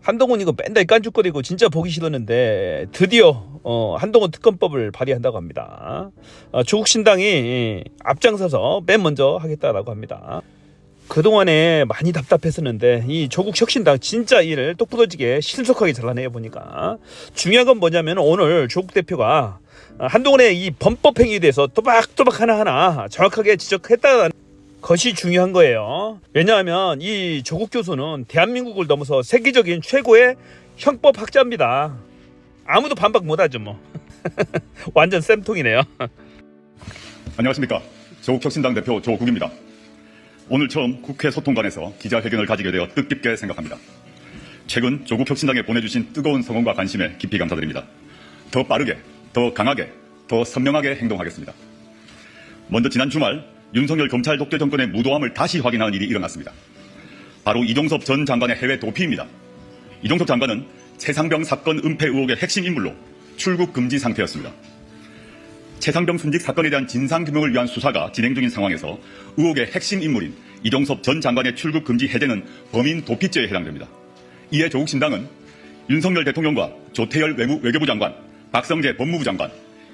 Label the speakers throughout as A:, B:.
A: 한동훈 이거 맨날 깐죽거리고 진짜 보기 싫었는데 드디어 한동훈 특검법을 발의한다고 합니다. 조국 신당이 앞장서서 맨 먼저 하겠다라고 합니다. 그동안에 많이 답답했었는데 이 조국 혁신당 진짜 일을 똑부러지게 신속하게 잘라내요 보니까. 중요한 건 뭐냐면 오늘 조국 대표가 한동훈의 이 범법 행위에 대해서 또박또박 하나하나 정확하게 지적했다는 것이 중요한 거예요. 왜냐하면 이 조국 교수는 대한민국을 넘어서 세계적인 최고의 형법학자입니다. 아무도 반박 못하죠 뭐. 완전 쌤통이네요.
B: 안녕하십니까. 조국혁신당 대표 조국입니다. 오늘 처음 국회 소통관에서 기자회견을 가지게 되어 뜻깊게 생각합니다. 최근 조국혁신당에 보내주신 뜨거운 성원과 관심에 깊이 감사드립니다. 더 빠르게, 더 강하게, 더 선명하게 행동하겠습니다. 먼저 지난 주말 윤석열 검찰 독재 정권의 무도함을 다시 확인하는 일이 일어났습니다. 바로 이종섭 전 장관의 해외 도피입니다. 이종섭 장관은 최상병 사건 은폐 의혹의 핵심 인물로 출국 금지 상태였습니다. 최상병 순직 사건에 대한 진상규명을 위한 수사가 진행 중인 상황에서 의혹의 핵심 인물인 이종섭 전 장관의 출국 금지 해제는 범인 도피죄에 해당됩니다. 이에 조국신당은 윤석열 대통령과 조태열 외교부 장관, 박성재 법무부 장관,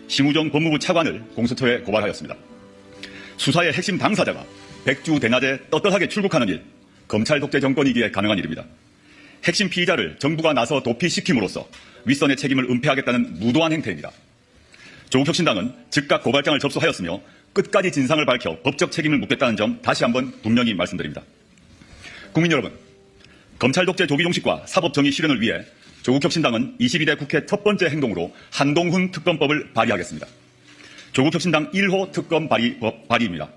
B: 심우정 법무부 차관을 공수처에 고발하였습니다. 수사의 핵심 당사자가 백주 대낮에 떳떳하게 출국하는 일, 검찰 독재 정권이기에 가능한 일입니다. 핵심 피의자를 정부가 나서 도피시킴으로써 윗선의 책임을 은폐하겠다는 무도한 행태입니다. 조국혁신당은 즉각 고발장을 접수하였으며 끝까지 진상을 밝혀 법적 책임을 묻겠다는 점 다시 한번 분명히 말씀드립니다. 국민 여러분, 검찰 독재 조기 종식과 사법 정의 실현을 위해 조국혁신당은 22대 국회 첫 번째 행동으로 한동훈 특검법을 발의하겠습니다. 조국혁신당 1호 특검 발의입니다.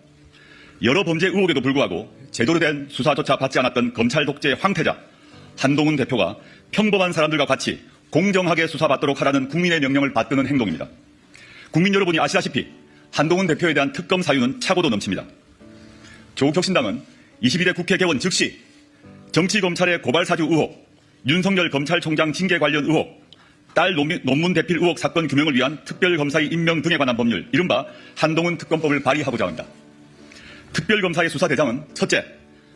B: 여러 범죄 의혹에도 불구하고 제대로 된 수사조차 받지 않았던 검찰 독재의 황태자 한동훈 대표가 평범한 사람들과 같이 공정하게 수사받도록 하라는 국민의 명령을 받드는 행동입니다. 국민 여러분이 아시다시피 한동훈 대표에 대한 특검 사유는 차고도 넘칩니다. 조국혁신당은 22대 국회 개원 즉시 정치검찰의 고발사주 의혹, 윤석열 검찰총장 징계 관련 의혹, 딸 논문 대필 의혹 사건 규명을 위한 특별검사의 임명 등에 관한 법률, 이른바 한동훈 특검법을 발의하고자 합니다. 특별검사의 수사 대상은 첫째,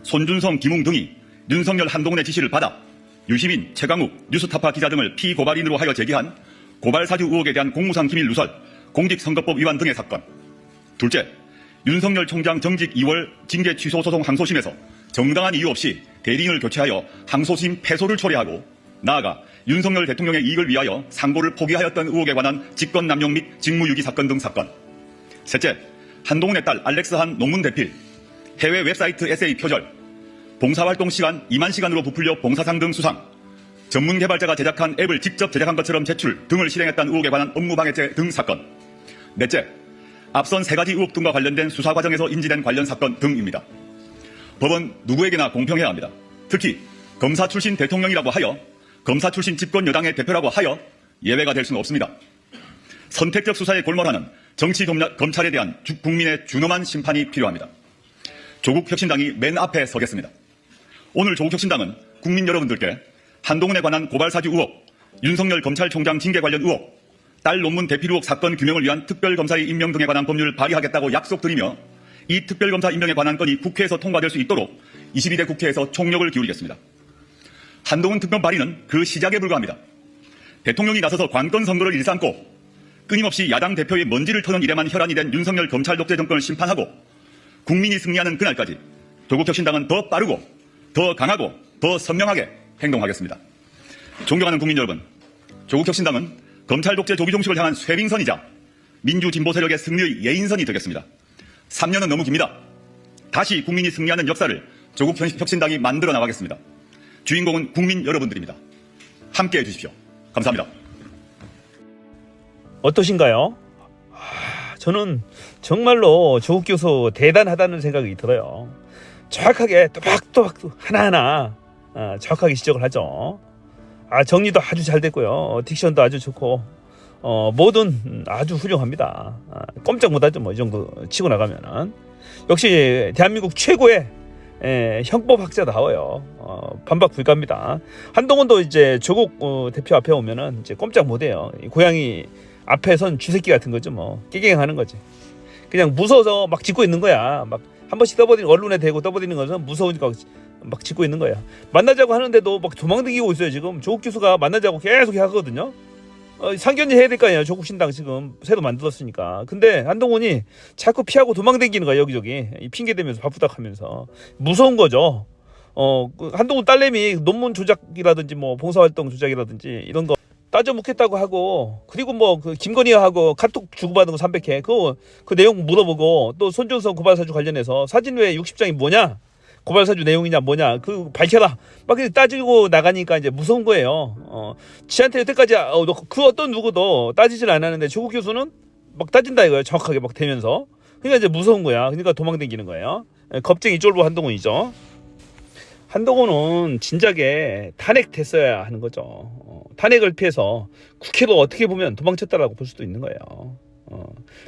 B: 손준성, 김웅 등이 윤석열 한동훈의 지시를 받아 유시민, 최강욱, 뉴스타파 기자 등을 피고발인으로 하여 제기한 고발사주 의혹에 대한 공무상 기밀 누설, 공직선거법 위반 등의 사건. 둘째, 윤석열 총장 정직 2월 징계 취소 소송 항소심에서 정당한 이유 없이 대리인을 교체하여 항소심 패소를 초래하고 나아가 윤석열 대통령의 이익을 위하여 상고를 포기하였던 의혹에 관한 직권남용 및 직무유기 사건 등 사건. 셋째, 한동훈의 딸 알렉스한 논문 대필, 해외 웹사이트 에세이 표절, 봉사활동 시간 2만 시간으로 부풀려 봉사상 등 수상, 전문 개발자가 제작한 앱을 직접 제작한 것처럼 제출 등을 실행했다는 의혹에 관한 업무방해죄 등 사건. 넷째, 앞선 세 가지 의혹 등과 관련된 수사 과정에서 인지된 관련 사건 등입니다. 법은 누구에게나 공평해야 합니다. 특히 검사 출신 대통령이라고 하여, 검사 출신 집권 여당의 대표라고 하여 예외가 될 수는 없습니다. 선택적 수사에 골몰하는 정치 검찰에 대한 국민의 준엄한 심판이 필요합니다. 조국혁신당이 맨 앞에 서겠습니다. 오늘 조국혁신당은 국민 여러분들께 한동훈에 관한 고발사주 의혹, 윤석열 검찰총장 징계 관련 의혹, 딸 논문 대필 의혹 사건 규명을 위한 특별검사의 임명 등에 관한 법률을 발의하겠다고 약속드리며 이 특별검사 임명에 관한 건이 국회에서 통과될 수 있도록 22대 국회에서 총력을 기울이겠습니다. 한동훈 특검 발의는 그 시작에 불과합니다. 대통령이 나서서 관건 선거를 일삼고 끊임없이 야당 대표의 먼지를 터는 일에만 혈안이 된 윤석열 검찰 독재 정권을 심판하고 국민이 승리하는 그날까지 조국혁신당은 더 빠르고 더 강하고 더 선명하게 행동하겠습니다. 존경하는 국민 여러분, 조국혁신당은 검찰 독재 조기 종식을 향한 쇄빙선이자 민주진보 세력의 승리의 예인선이 되겠습니다. 3년은 너무 깁니다. 다시 국민이 승리하는 역사를 조국혁신당이 만들어 나가겠습니다. 주인공은 국민 여러분들입니다. 함께해 주십시오. 감사합니다.
A: 어떠신가요? 저는 정말로 조국 교수 대단하다는 생각이 들어요. 정확하게 또박또박 하나하나 정확하게 지적을 하죠. 정리도 아주 잘 됐고요. 딕션도 아주 좋고 뭐든 아주 훌륭합니다. 꼼짝 못하죠. 뭐 이 정도 치고 나가면은. 역시 대한민국 최고의 형법학자다워요. 반박 불가합니다. 한동훈도 이제 조국 대표 앞에 오면은 이제 꼼짝 못해요. 고양이 앞에선 쥐새끼 같은 거죠. 뭐 깨갱하는 거지. 그냥 무서워서 막 짖고 있는 거야. 막 한 번씩 떠버리는, 언론에 대고 떠버리는 것은 무서우니까 막 짓고 있는 거예요. 만나자고 하는데도 막 도망다니고 있어요. 지금 조국 교수가 만나자고 계속 하거든요. 상견례 해야 될 거 아니에요. 조국 신당 지금 새로 만들었으니까. 근데 한동훈이 자꾸 피하고 도망다니는 거야. 여기저기 핑계 대면서 바쁘다 하면서. 무서운 거죠. 그 한동훈 딸내미 논문 조작이라든지 뭐 봉사활동 조작이라든지 이런 거 따져 묻겠다고 하고, 그리고 뭐 그 김건희하고 카톡 주고받은 거 300회 그 내용 물어보고, 또 손준성 고발사주 관련해서 사진 외에 60장이 뭐냐, 고발사주 내용이냐 뭐냐 그 밝혀라 막 이렇게 따지고 나가니까 이제 무서운 거예요. 지한테 여태까지 그 어떤 누구도 따지질 않았는데 조국 교수는 막 따진다 이거예요. 정확하게 막 대면서. 그러니까 이제 무서운 거야. 그러니까 도망다니는 거예요. 겁쟁이 쫄보 한동훈이죠. 한동훈은 진작에 탄핵됐어야 하는 거죠. 탄핵을 피해서 국회로 어떻게 보면 도망쳤다라고 볼 수도 있는 거예요.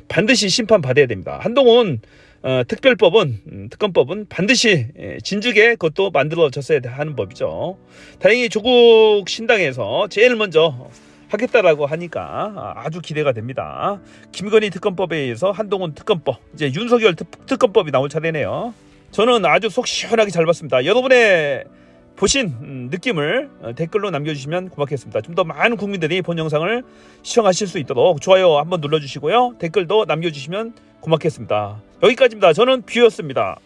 A: 반드시 심판받아야 됩니다. 한동훈 특검법은 반드시 진즉에 그것도 만들어졌어야 하는 법이죠. 다행히 조국 신당에서 제일 먼저 하겠다라고 하니까 아주 기대가 됩니다. 김건희 특검법에 의해서 한동훈 특검법, 이제 윤석열 특검법이 나올 차례네요. 저는 아주 속 시원하게 잘 봤습니다. 여러분의 보신 느낌을 댓글로 남겨주시면 고맙겠습니다. 좀 더 많은 국민들이 본 영상을 시청하실 수 있도록 좋아요 한번 눌러주시고요. 댓글도 남겨주시면 고맙겠습니다. 여기까지입니다. 저는 뷰였습니다.